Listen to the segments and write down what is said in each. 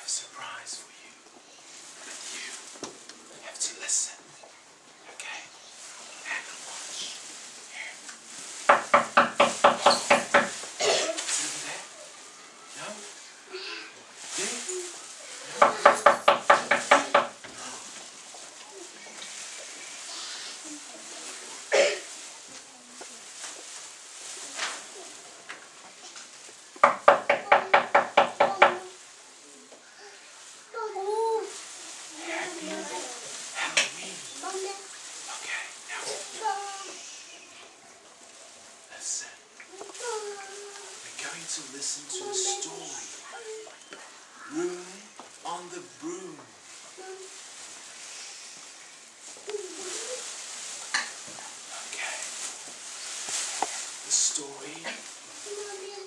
Surprise for you, but you have to listen, okay? And watch. Here. Is it there? No? There? To listen to a story. Room on the Broom. Okay. The story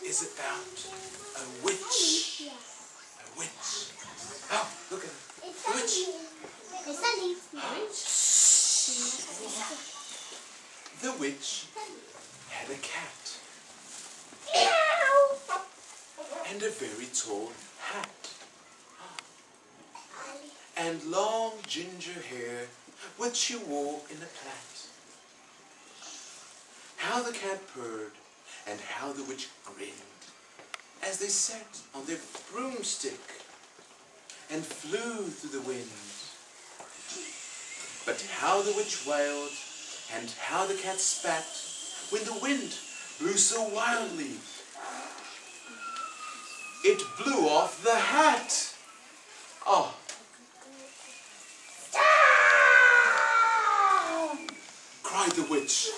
is about a witch. A witch. Oh, look at her. A witch. The witch had a cat. And a very tall hat. And long ginger hair, which she wore in a plait. How the cat purred, and how the witch grinned, as they sat on their broomstick, and flew through the wind. But how the witch wailed, and how the cat spat, when the wind blew so wildly, it blew off the hat. Oh. Cried the witch,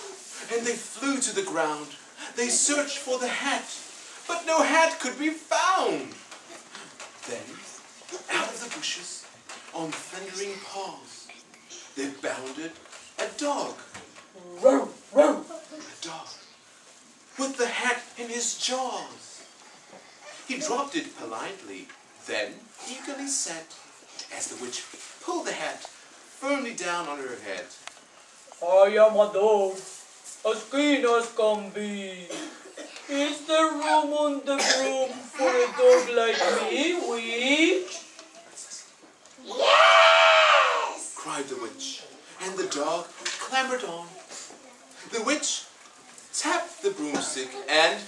and they flew to the ground. They searched for the hat, but no hat could be found. Then, out of the bushes, on thundering paws, there bounded a dog. Row, row. A dog, with the hat in his jaws. He dropped it politely, then eagerly sat, as the witch pulled the hat firmly down on her head. I am a dog, as clean as can be. Is there room on the broom for a dog like me, witch? Yes! Cried the witch, and the dog clambered on. The witch tapped the broomstick and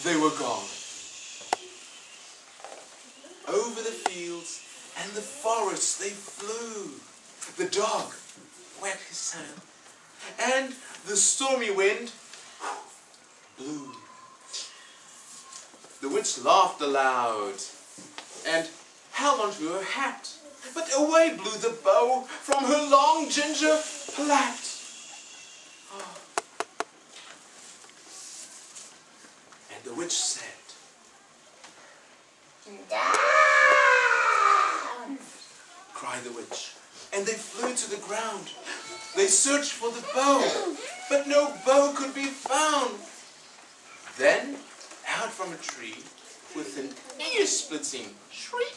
they were gone. Over the fields and the forests they flew. The dog wagged his tail, and the stormy wind blew. The witch laughed aloud and held onto her hat, but away blew the bow from her long ginger plait. Oh. And the witch said, "Down!" cried the witch, and they flew to the ground. They searched for the bow, but no bow could be found. Then, out from a tree, with an ear-splitting shriek,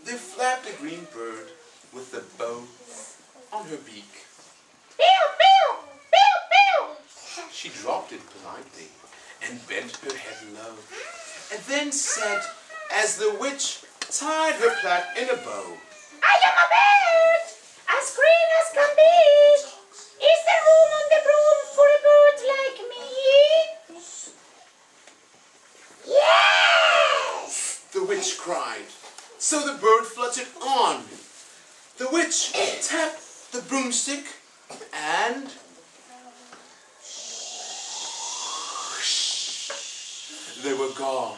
there flapped a green bird with the bow on her beak. "Pew, pew, pew, pew!" She dropped it politely and bent her head low, and then said, as the witch tied her plait in a bow, "I am a bird, as green as can be. Is there room on the broom for a bird like me?" "Yes!" the witch cried. So the bird fluttered on. The witch tapped the broomstick and they were gone.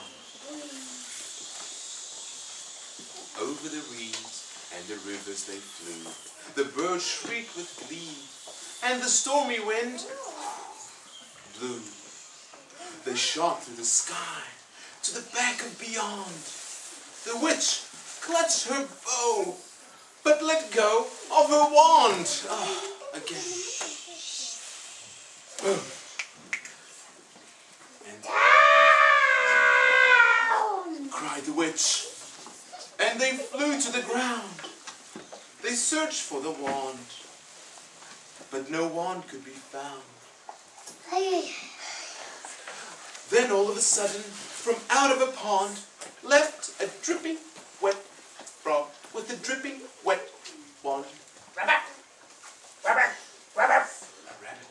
Over the reeds and the rivers they flew. The birds shrieked with glee, and the stormy wind blew. They shot through the sky to the back of beyond. The witch clutched her bow, but let go of her wand. Again. witch, and they flew to the ground. They searched for the wand, but no wand could be found. Then all of a sudden, from out of a pond, leapt a dripping, wet frog with a dripping, wet wand. Rabbit! Rabbit! Rabbit! A rabbit.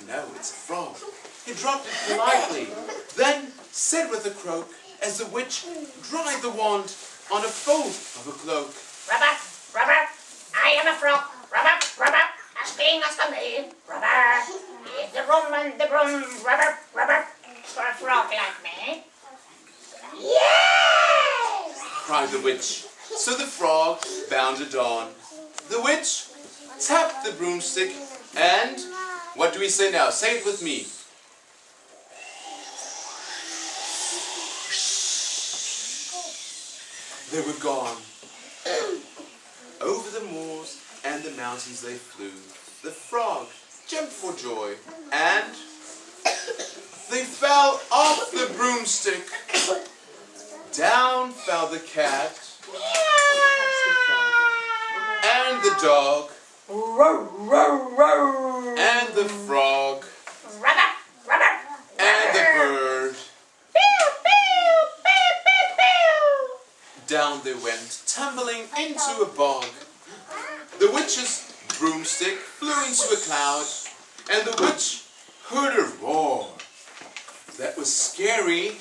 No, it's a frog. He dropped it politely, then said with a croak, as the witch dried the wand on a fold of a cloak. Rabbit! Rabbit! I am a frog! Rabbit! Rabbit! As clean as can be! Rabbit! Is the room and the broom! Rabbit! Rabbit! For a frog like me? Yes! Cried the witch. So the frog bounded on. The witch tapped the broomstick and, what do we say now? Say it with me. They were gone. Over the moors and the mountains they flew. The frog jumped for joy, and they fell off the broomstick. Down fell the cat, and the dog, and the frog, Rabbit! Rabbit! and the bird. Down they went, tumbling into a bog. The witch's broomstick flew into a cloud, and the witch heard a roar that was scary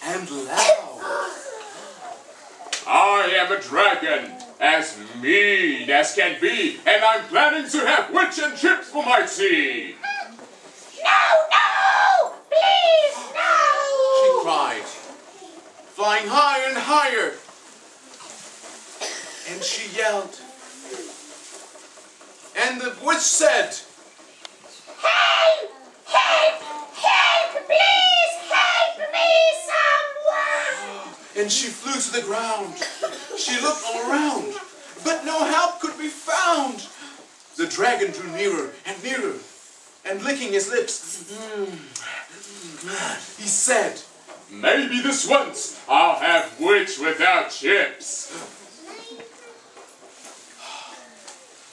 and loud. I am a dragon, as mean as can be, and I'm planning to have witch and chips for my tea. No! No! Please, She no! cried, flying higher and higher. And she yelled. And the witch said, Help! Help! Help! Please help me, someone! and she flew to the ground. She looked all around, but no help could be found. The dragon drew nearer, and licking his lips, he said, Maybe this once I'll have witch without chips.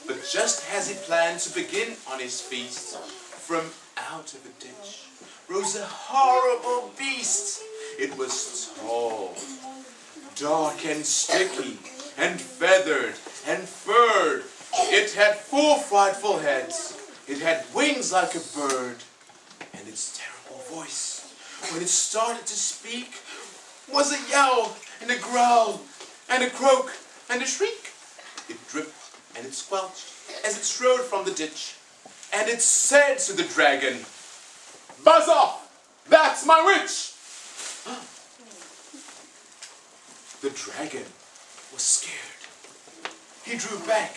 but just as he planned to begin on his feast, from out of a ditch rose a horrible beast. It was tall, dark and sticky, and feathered and furred. It had 4 frightful heads. It had wings like a bird, and its terrible voice, when it started to speak, was a yowl and a growl and a croak and a shriek. It dripped and it squelched as it strode from the ditch, and it said to the dragon, Buzz off! That's my witch! The dragon was scared. He drew back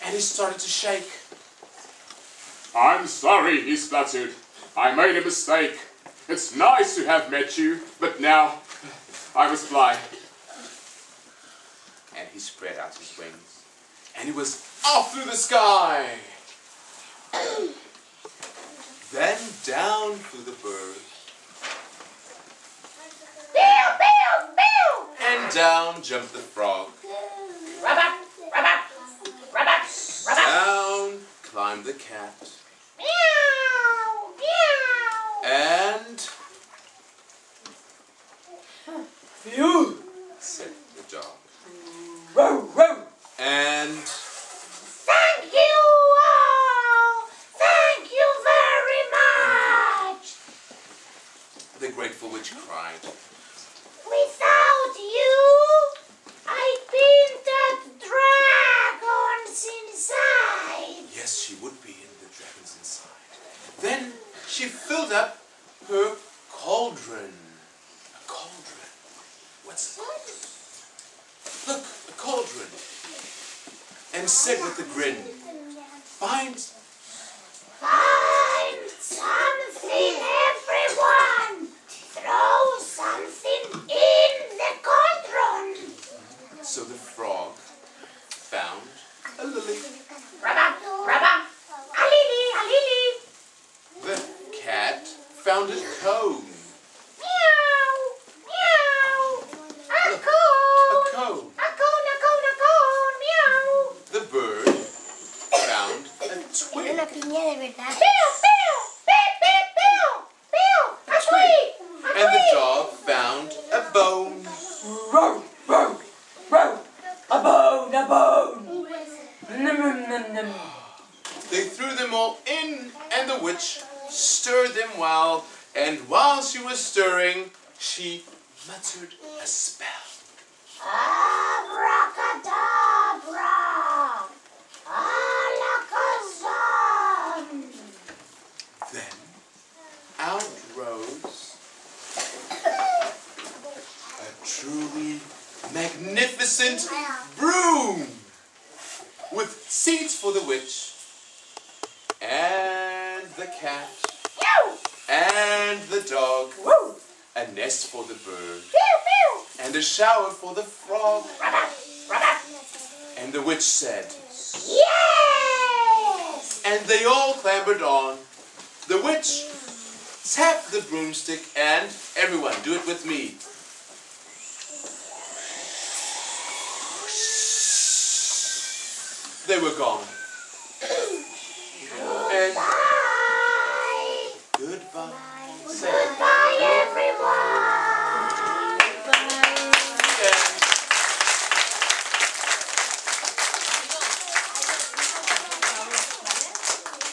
and he started to shake. I'm sorry, he spluttered. I made a mistake. It's nice to have met you, but now I must fly. And he spread out his wings, and he was off through the sky. Then down flew the bird, Pew! Pew! Pew! and down jumped the frog. Rabbit! Rabbit! Rabbit! Rabbit! Down climbed the cat, Meow! Meow! and Phew! said the dog. Row, row! And Thank you all! Thank you very much! the grateful witch cried. Without you, I'd been that dragon's inside. Yes, she would be in the dragon's inside. Then she filled up her cauldron. A cauldron. What's it? Look, a cauldron. And said with a grin, Find something, everyone! Throw something in the cauldron! So the frog found a lily. Rubber, rubber, a lily, a lily. The cat found a cone. Meow, meow. piña de verdad. Pew, pew, pew, pew, pew, pew, a squeak, a And the squeak. dog found a bone. Row, row, row. A bone, a bone. Num, num, num, num. They threw them all in, and the witch stirred them well. And while she was stirring, she muttered a spell. Abracadabra, alakazam. Then out rose a truly magnificent broom with seats for the witch and the cat and the dog, a nest for the bird, and a shower for the frog. And the witch said, Yes! and they all clambered on. The witch tapped the broomstick, and everyone, do it with me. They were gone.